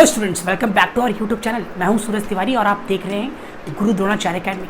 Hello students, welcome back to our YouTube channel. मैं हूं सूरज तिवारी और आप देख रहे हैं गुरु द्रोणाचार्य अकेडमी।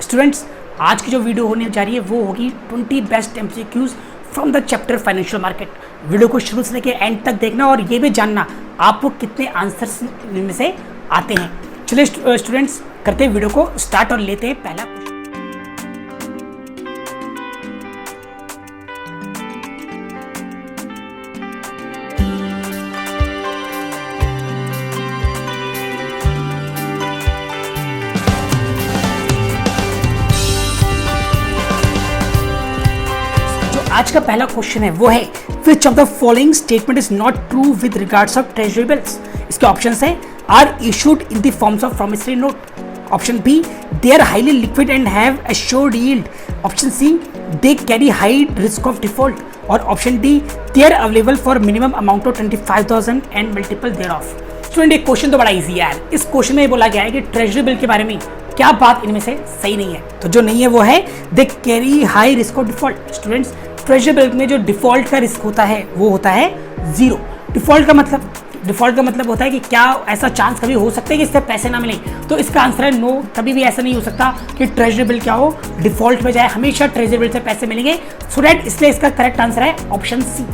स्टूडेंट्स, आज की जो वीडियो होने जा रही है वो होगी 20 best MCQs from the chapter financial market. Video को शुरू से लेकर एंड तक देखना और ये भी जानना आपको कितने आंसर्स इनमें से आते हैं। चलिए स्टूडेंट्स, करते हैं वीडियो को स्टार्ट और लेते हैं पहला क्वेश्चन। आज का पहला क्वेश्चन है वो है which of the following statement is not true with regards of treasury bills. इसके ऑप्शंस है are issued in the forms of promissory note, option B they are highly liquid and have assured yield, option C they carry high risk of default और option D they are available for minimum amount of 25,000 and multiple thereof. Student, एक question तो बड़ा easy है यार। इस question में बोला गया है कि ट्रेजरी बिल के बारे में क्या बात इनमें से सही नहीं है। तो जो नहीं है वो है दे carry high risk of default. Students, treasury bill में जो डिफॉल्ट का रिस्क होता है वो होता है जीरो। डिफॉल्ट का मतलब होता है कि क्या ऐसा चांस कभी हो सकता है कि इससे पैसे ना मिले। तो इसका आंसर है नो। कभी भी ऐसा नहीं हो सकता कि ट्रेजरी बिल क्या हो, डिफॉल्ट में जाए। हमेशा ट्रेजरी बिल से पैसे मिलेंगे। सो दैट इसलिए इसका करेक्ट आंसर है ऑप्शन सी।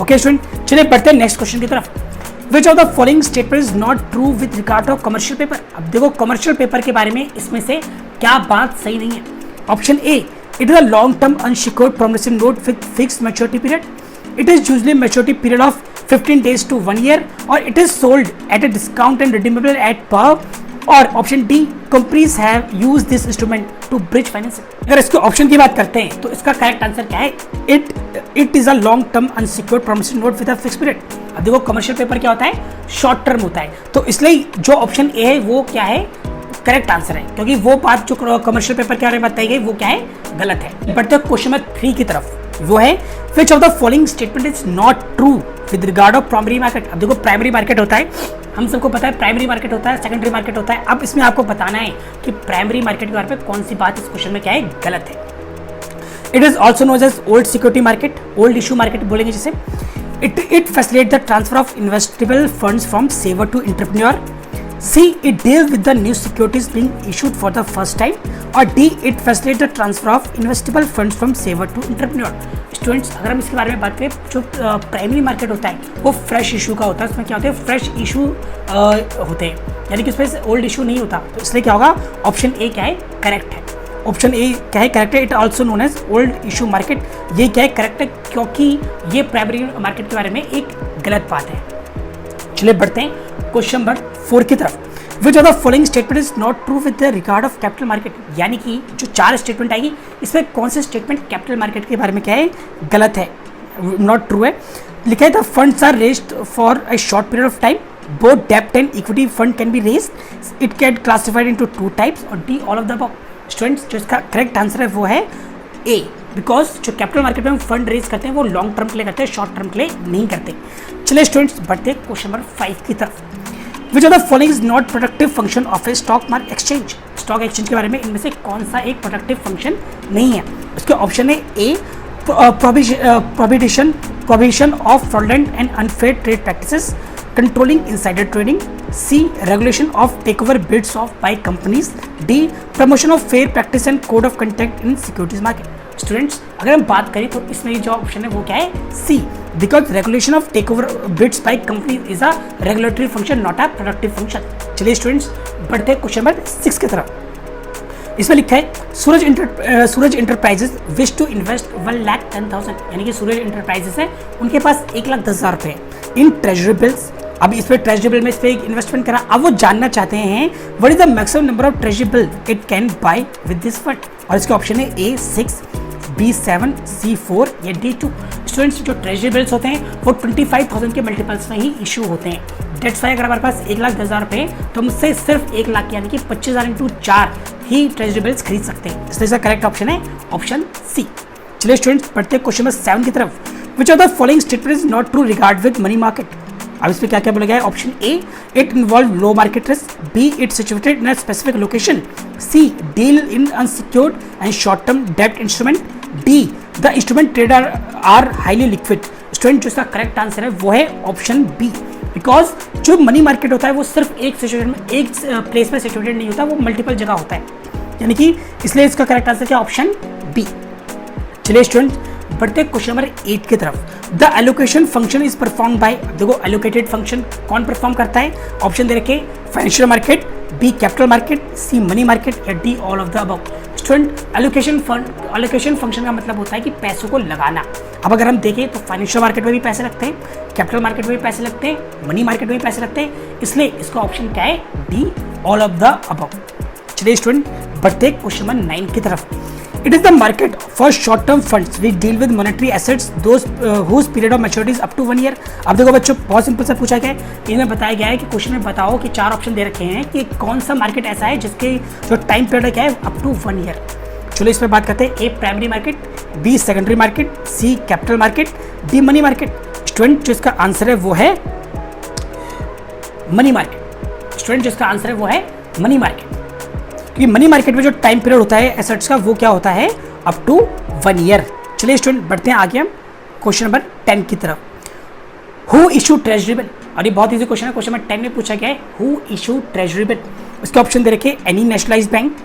ओके स्टूडेंट, चलिए बढ़ते हैं नेक्स्ट क्वेश्चन की तरफ। Which of the following statement is not true with regard of commercial paper. अब देखो कमर्शियल पेपर के बारे में इसमें से क्या बात सही नहीं है। Option A, it is a long-term unsecured promissory note with fixed maturity period. It is usually maturity period of 15 days to 1 year, or it is sold at a discount and redeemable at par. और option D, companies have used this instrument to bridge financing. अगर इसके option की बात करते हैं तो इसका correct answer क्या है? It is a long term unsecured promissory note with a fix period. अब देखो कमर्शियल पेपर क्या होता है, शॉर्ट टर्म होता है। तो इसलिए जो ऑप्शन ए है वो क्या है, करेक्ट आंसर है, क्योंकि वो बात जो कमर्शियल पेपर के बारे में बताई गई वो क्या है, गलत है। बढ़ते क्वेश्चन नंबर 3 की तरफ। वो है which of the following statement is not true with regard of primary market. अब देखो प्राइमरी मार्केट होता है, हम सबको पता है प्राइमरी मार्केट होता है, सेकेंडरी मार्केट होता है। अब इसमें आपको बताना है कि प्राइमरी मार्केट के बारे में कौन सी बात इस क्वेश्चन में क्या है, गलत है। It is also known as old security market, old issue market बोलेंगे जिसे। It facilitate the transfer of investable funds from saver to entrepreneur. C, it deals with the new securities being issued for the first time. और D, it facilitates the transfer of investable funds from saver to entrepreneur. Students, अगर हम इसके बारे में बात करें, जो primary market होता है वो फ्रेश इशू का होता है। उसमें क्या होते हैं, फ्रेश इशू होते हैं, यानी कि उसमें ओल्ड इशू नहीं होता। तो इसलिए क्या होगा, ऑप्शन ए क्या है, करेक्ट है। ऑप्शन ए क्या है, करेक्ट है। It also known as old issue market. ये क्या है, करेक्ट है, क्योंकि ये प्राइमरी मार्केट के बारे में एक गलत बात है। चलिए बढ़ते हैं क्वेश्चन नंबर 4 की तरफ। Which of the following statement is not true with the regard of capital market. यानी कि जो 4 स्टेटमेंट आएगी इसमें कौन से स्टेटमेंट कैपिटल मार्केट के बारे में क्या है, गलत है, नॉट ट्रू है। लिखा है the funds are raised for a short period of time, both डेब्ट and equity fund can be raised, it can classified into 2 types, और D all of the above. Students, जो इसका करेक्ट आंसर है वो है ए, बिकॉज जो capital market में हम फंड रेज करते हैं वो लॉन्ग टर्म के लिए करते हैं, शॉर्ट टर्म के लिए नहीं करते। चलिए स्टूडेंट्स, बढ़ते हैं क्वेश्चन नंबर 5 की तरफ। Which of the following is not productive function of A stock market exchange. Stock exchange के बारे में इनमें से कौन सा एक प्रोडक्टिव फंक्शन नहीं है। इसके ऑप्शन है A, prohibition of fraudulent and unfair trade practices, controlling insider trading, C regulation of takeover bids of by companies, D promotion of fair practice and code of conduct in securities market. Students, अगर हम बात करें तो इसमें जो option है वो क्या है, C, because regulation of take over bids by company is a regulatory function, not a productive function. चलिए स्टूडेंट्स, बढ़ते हैं क्वेश्चन नंबर 6 की तरफ। इसमें लिखा है सूरज इंटरप्राइजेज विश टू इन्वेस्ट 1,10,000, यानी कि सूरज इंटरप्राइजेस है, उनके पास 1,10,000 रुपये इन ट्रेजरी बिल्स। अब इस पर ट्रेजरी बिल में इस पर इन्वेस्टमेंट करा। अब वो जानना चाहते हैं what is the maximum number of treasury bill it can buy with this fund. और इसके ऑप्शन है ए 6, बी 7, सी 4 या डी 2। स्टूडेंट्स, जो ट्रेजरी बिल्स होते हैं वो 25,000 के मल्टीपल्स में ही इशू होते हैं। डेट्स वाई अगर हमारे पास 1,10,000 रुपये तो हम उससे सिर्फ 1 लाख यानी कि 25,000 इंटू 4 ही ट्रेजरी बिल्स खरीद सकते हैं। इसलिए इसका करेक्ट ऑप्शन है ऑप्शन सी। चलिए स्टूडेंट्स, बढ़ते हैं क्वेश्चन नंबर 7 की तरफ। Which of the following statement is not true regard with money market. अब इसमें क्या क्या बोला गया है, option A, it involve low market risk, B, it situated in a specific location, C, deal in unsecured and short term डेब्ट instrument, D, the instrument trader are highly liquid. Student, जो इसका करेक्ट आंसर है वो है option B, because जो money market होता है वो सिर्फ एक सिचुएशन में, एक प्लेस में सिचुएटेड नहीं होता, वो मल्टीपल जगह होता है, यानी कि इसलिए इसका करेक्ट आंसर क्या, ऑप्शन बी। चलिए स्टूडेंट बढ़ते हैं क्वेश्चन नंबर 8 की तरफ। The allocation function is perform by, देखो एलोकेटेड फंक्शन कौन परफॉर्म करता है, ऑप्शन दे रखे financial market, B capital market, C money market या D all of the above. Student allocation function का मतलब होता है कि पैसों को लगाना। अब अगर हम देखें तो फाइनेंशियल मार्केट में भी पैसे लगते हैं, कैपिटल मार्केट में भी पैसे लगते हैं, मनी मार्केट में भी पैसे लगते हैं, इसलिए इसका ऑप्शन क्या है, D all of the above. चलिए स्टूडेंट बढ़ते हैं क्वेश्चन नंबर 9 की तरफ। It is the market for short-term funds which deal with monetary assets, those whose period of maturity is up to 1 year। अब देखो बच्चों बहुत सिंपल सा पूछा गया है, इनमें बताया गया है कि क्वेश्चन में बताओ कि 4 ऑप्शन दे रखे हैं कि कौन सा मार्केट ऐसा है जिसके जो टाइम पीरियड क्या है अप टू 1 ईयर। चलो इस पर बात करते हैं, A primary market, B secondary market, C capital market, D money market. Student जो इसका आंसर है वो है मनी मार्केट। स्टूडेंट जो इसका आंसर है वो है मनी मार्केट, क्योंकि मनी मार्केट में जो टाइम पीरियड होता है एसेट्स का वो क्या होता है, अप टू 1 ईयर। चलिए स्टूडेंट बढ़ते हैं आगे हम क्वेश्चन नंबर 10 की तरफ। हु इशू ट्रेजरी बिल, और ये बहुत इजी क्वेश्चन है, क्वेश्चन नंबर 10 में पूछा गया है हु इशू ट्रेजरी बिल। इसके ऑप्शन दे रखे any nationalized bank,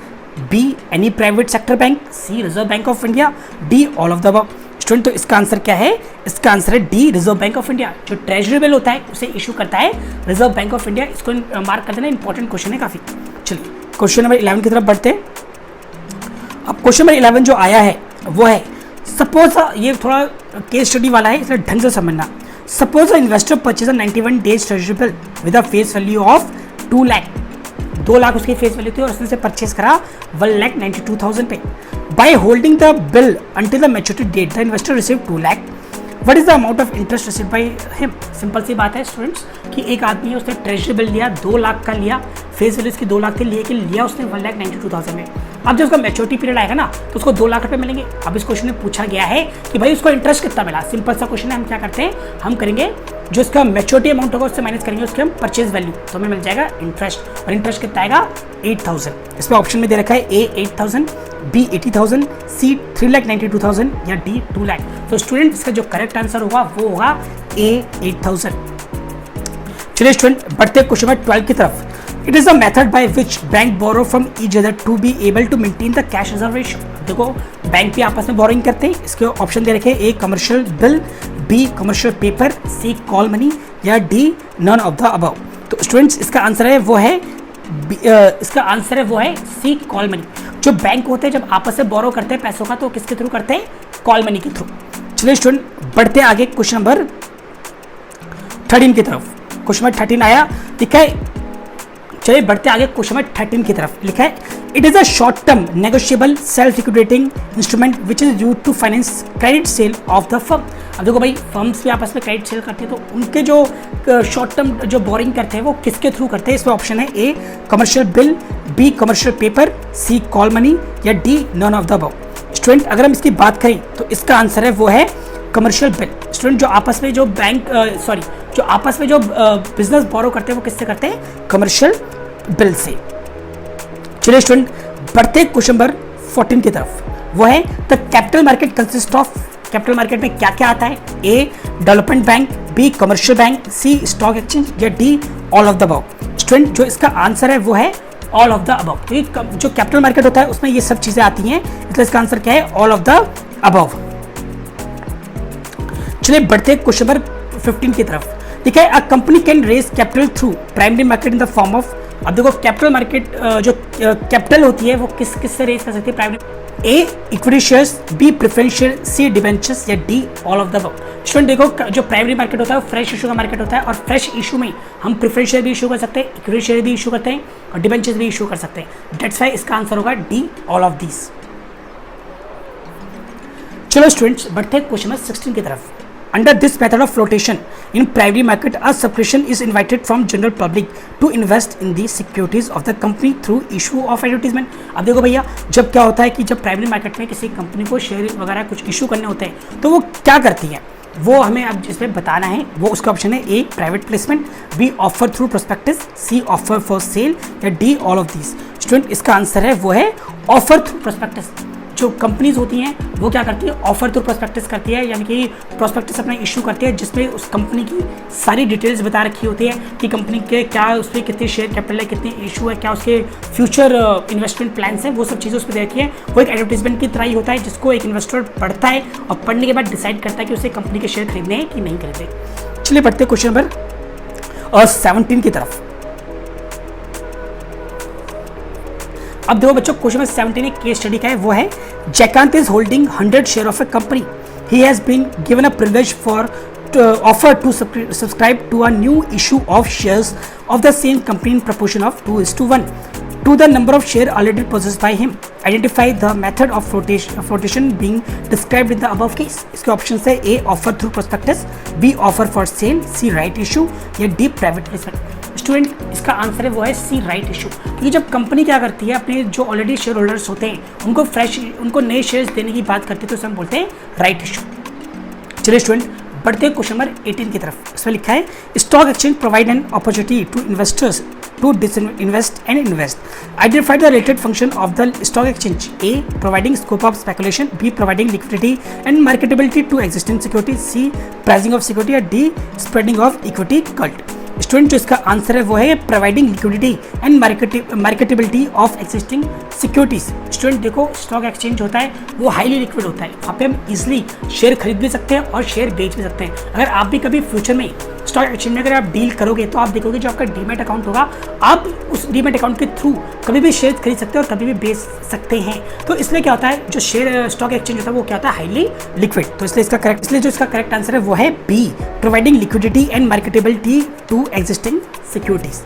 B any private sector bank, C Reserve Bank of India, D all of the above. Student तो इसका आंसर क्या है, इसका आंसर है D Reserve Bank of India. जो ट्रेजरी बिल होता है उसे इशू करता है रिजर्व बैंक ऑफ इंडिया। इसको मार्क कर देना, इंपॉर्टेंट क्वेश्चन है काफी। चलिए क्वेश्चन नंबर 11 की तरफ बढ़ते हैं। अब क्वेश्चन नंबर 11 जो आया है वो है, सपोज ये थोड़ा केस स्टडी वाला है इसलिए ढंग से समझना। Suppose investor purchase 91 days treasury bill with a face value of 2 lakh, 2 lakh उसकी फेस वैल्यू थी और उसने से परचेज करा 1,92,000 पे। By holding the bill until the maturity date the investor receive 2 lakh. What is the amount of interest received by him. Simple सी बात है स्टूडेंट्स कि एक आदमी है उसने ट्रेजरी बिल लिया, 2 लाख का लिया, फेस वैल्यू इसकी 2 लाख थी, लेकिन लिया उसने 1,92,000 में। अब जब उसका मैच्योरिटी पीरियड आएगा ना तो उसको 2 लाख रुपए मिलेंगे। अब इस क्वेश्चन में पूछा गया है कि भाई उसको इंटरेस्ट कितना मिला। सिंपल सा क्वेश्चन है, हम क्या करते हैं, हम करेंगे जो इसका मैच्योरिटी अमाउंट होगा उससे माइनस करेंगे उसके हम परचेज वैल्यू, तो हमें मिल जाएगा इंटरेस्ट। और इंटरेस्ट कितना आएगा, 8,000। इसमें ऑप्शन में दे रखा है ए 8,000, बी 80,000, सी 3,92,000 या डी 2 लाख। तो स्टूडेंट इसका जो करेक्ट आंसर होगा वो होगा ए 8,000। चलिए स्टूडेंट बढ़ते क्वेश्चन नंबर 12 की तरफ। It is the method by which bank borrow from each other to be able to maintain the cash reserve ratio. देखो बैंक भी आपस में बोरोइंग करते हैं। इसके ऑप्शन दे रखे A commercial bill, B commercial paper, C call money या D none of the above. तो स्टूडेंट्स इसका आंसर है वो है सी कॉल मनी। जो बैंक होते हैं जब आपस में बोरो करते हैं पैसों का तो किसके थ्रू करते हैं, कॉल मनी के थ्रू। चलिए स्टूडेंट बढ़ते आगे क्वेश्चन नंबर 13 की तरफ। क्वेश्चन नंबर 13 आया, लिखा है, चलिए बढ़ते आगे क्वेश्चन नंबर 13 की तरफ। लिखा है it is a short term negotiable self liquidating instrument which is used to finance credit sale of the firm. अब देखो भाई फर्म्स भी आपस में क्रेडिट सेल करते हैं तो उनके जो शॉर्ट टर्म जो बोरिंग करते हैं वो किसके थ्रू करते हैं। इसमें ऑप्शन है A commercial bill, B commercial paper, C call money या D none of the above. Student अगर हम इसकी बात करें तो इसका आंसर है वो है कमर्शियल बिल। स्टूडेंट जो आपस में जो बिजनेस बोरो करते हैं वो किससे करते हैं, कमर्शियल बिल से। चलिए स्टूडेंट बढ़ते क्वेश्चन नंबर 14 की तरफ। वो है the capital market consist of. Capital market में क्या क्या आता है, A development bank, B commercial bank, C stock exchange या D all of the above. Student जो इसका आंसर है वो है ऑल ऑफ द अबव, क्योंकि जो कैपिटल मार्केट होता है उसमें ये सब चीजें आती हैं, इसलिए इसका आंसर क्या है, ऑल ऑफ द अबव। चलिए बढ़ते क्वेश्चन नंबर 15 की तरफ। ठीक है, a company can raise capital through primary market in the form of. अब देखो कैपिटल मार्केट जो कैपिटल होती है वो किससे रेज कर सकती है, primary, A equity shares, B preference share, C debentures या D all of the above. Student देखो जो प्राइमरी मार्केट होता है वो फ्रेश इशू का मार्केट होता है और फ्रेश इशू में हम प्रेफरेंस शेयर भी इशू कर सकते हैं, इक्विटी शेयर भी इशू करते हैं और डिबेंचर्स भी इशू कर सकते हैं। दैट्स व्हाई इसका आंसर होगा डी ऑल ऑफ दीज। चलो स्टूडेंट्स बढ़ते हैं क्वेश्चन नंबर 16 की तरफ। Under this method of flotation in primary market, a subscription is invited from general public to invest in the securities of the company through issue of advertisement। अब देखो भैया जब क्या होता है कि जब प्राइमरी मार्केट में किसी कंपनी को शेयर वगैरह कुछ इशू करने होते हैं तो वो क्या करती है, वो हमें अब जिसमें बताना है। वो उसका ऑप्शन है A private placement, B offer through prospectus, C offer for sale या D all of these. Student इसका आंसर है वो है ऑफर थ्रू प्रोस्पेक्टस। जो कंपनीज होती हैं वो क्या करती है, ऑफर थ्रू प्रोस्पेक्टस करती है, यानी कि प्रोस्पेक्टस अपना इशू करती है जिसमें उस कंपनी की सारी डिटेल्स बता रखी होती है कि कंपनी के क्या उस पर कितने शेयर कैपिटल है, कितने इशू है, क्या उसके फ्यूचर इन्वेस्टमेंट प्लान्स हैं, वो सब चीज़ें उस पर देखी है। वो एक एडवर्टीजमेंट की तरह ही होता है जिसको एक इन्वेस्टर पढ़ता है और पढ़ने के बाद डिसाइड करता है कि उसे कंपनी के शेयर खरीदने हैं कि नहीं खरीदने। चलिए बढ़ते हैं क्वेश्चन नंबर 17 की तरफ। अब देखो बच्चों, क्वेश्चन नंबर 17 एक केस स्टडी का है, वो है Jaykant is holding 100 share of a company, he has been given a privilege for offer to subscribe to a new issue of shares of the same company in proportion of 2:1 to the number of share already possessed by him. Identify the method of flotation being described in the above case. इसके option है A offer through prospectus, B offer for sale, C right issue या D private placement। Student इसका answer है वो है C right issue। क्योंकि जब company क्या करती है, अपने जो ऑलरेडी शेयर होल्डर्स होते हैं उनको नए शेयर्स देने की बात करती है तो उसे हम बोलते हैं राइट इशू। चलिए स्टूडेंट बढ़ते हैं क्वेश्चन नंबर 18 की तरफ। इसमें लिखा है stock exchange provide an opportunity to investors to disinvest and invest. Identify the related function of the stock exchange. A. Providing scope of speculation. B. Providing liquidity and marketability to existing securities. C. Pricing of security. D. Spreading of equity cult. Student जो इसका answer है वो है providing liquidity and marketability of existing securities. Student देखो, stock exchange होता है वो highly liquid होता है, वहाँ पे हम इजिली शेयर खरीद भी सकते हैं और शेयर बेच भी सकते हैं। अगर आप भी कभी फ्यूचर में स्टॉक एक्सचेंज में अगर आप डील करोगे तो आप देखोगे जो आपका डीमैट अकाउंट होगा, आप उस डीमैट अकाउंट के थ्रू कभी भी शेयर खरीद सकते हैं और कभी भी बेच सकते हैं। तो इसलिए क्या होता है, जो शेयर स्टॉक एक्सचेंज होता है वो क्या होता है, हाईली लिक्विड। तो इसलिए जो इसका करेक्ट आंसर है वो है B, providing liquidity and marketability to existing securities.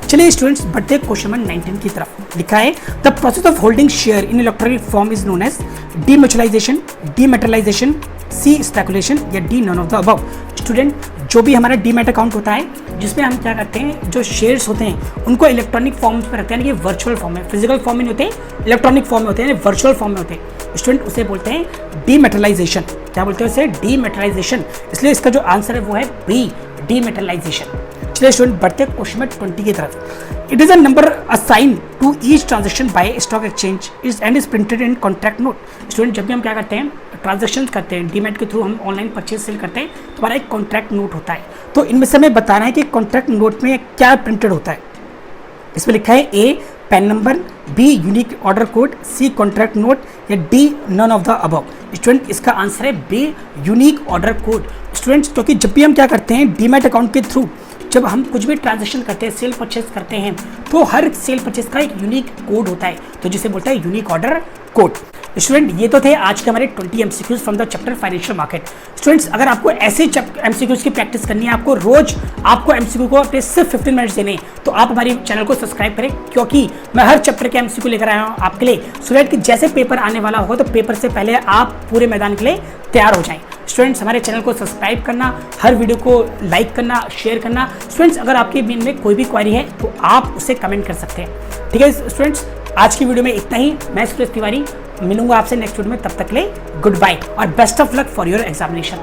चलिए स्टूडेंट्स बढ़ते हैं क्वेश्चन नंबर 19 की तरफ। लिखा है the process of holding share in electronic form is known as demutualisation, dematerialisation, C speculation या D none of the above. Student जो भी हमारा डीमैट अकाउंट होता है जिसमें हम क्या करते हैं, जो शेयर्स होते हैं उनको इलेक्ट्रॉनिक फॉर्म्स में रखते हैं, यानी कि वर्चुअल फॉर्म में, फिजिकल फॉर्म में नहीं होते, इलेक्ट्रॉनिक फॉर्म में होते हैं, वर्चुअल फॉर्म में होते हैं। स्टूडेंट उसे बोलते हैं डीमेटलाइजेशन। क्या बोलते हैं उसे, डीमेटलाइजेशन। इसलिए इसका जो आंसर है वो है बी, डीमेटलाइजेशन। चलिए स्टूडेंट बढ़ते हैं क्वेश्चन नंबर 20 की तरफ। It is a number assign to each transaction by stock exchange and is printed in contract note. Student जब भी हम क्या करते हैं, ट्रांजेक्शन करते हैं डीमैट के थ्रू, हम ऑनलाइन परचेज सेल करते हैं तो हमारा एक कॉन्ट्रैक्ट नोट होता है। तो इनमें से हमें बताना है कि कॉन्ट्रैक्ट नोट में क्या प्रिंटेड होता है। इसमें लिखा है A PAN number, B unique order code, C contract note या D none of the above. Student इसका आंसर है B, unique order code. Students क्योंकि जब भी हम क्या करते हैं डीमैट अकाउंट के थ्रू जब हम कुछ भी ट्रांजेक्शन करते हैं, सेल परचेज करते हैं, तो हर सेल परचेज का एक यूनिक कोड होता है, तो जिसे बोलता है यूनिक ऑर्डर कोड। स्टूडेंट ये तो थे आज के हमारे 20 MCQs from the chapter financial market. Students अगर आपको ऐसे MCQs की प्रैक्टिस करनी है, आपको रोज आपको MCQ को अपने सिर्फ 15 मिनट्स देने, तो आप हमारे चैनल को सब्सक्राइब करें, क्योंकि मैं हर चैप्टर के MCQ लेकर आया हूँ आपके लिए, सो दैट कि जैसे पेपर आने वाला हो तो पेपर से पहले आप पूरे मैदान के लिए तैयार हो जाएं। स्टूडेंट्स हमारे चैनल को सब्सक्राइब करना, हर वीडियो को लाइक करना, शेयर करना। स्टूडेंट्स अगर आपके मन में कोई भी क्वेरी है तो आप उसे कमेंट कर सकते हैं। ठीक है स्टूडेंट्स, आज की वीडियो में इतना ही। मैं सुरेश तिवारी मिलूंगा आपसे नेक्स्ट वीडियो में, तब तक के लिए गुड बाय और best of luck for your examination.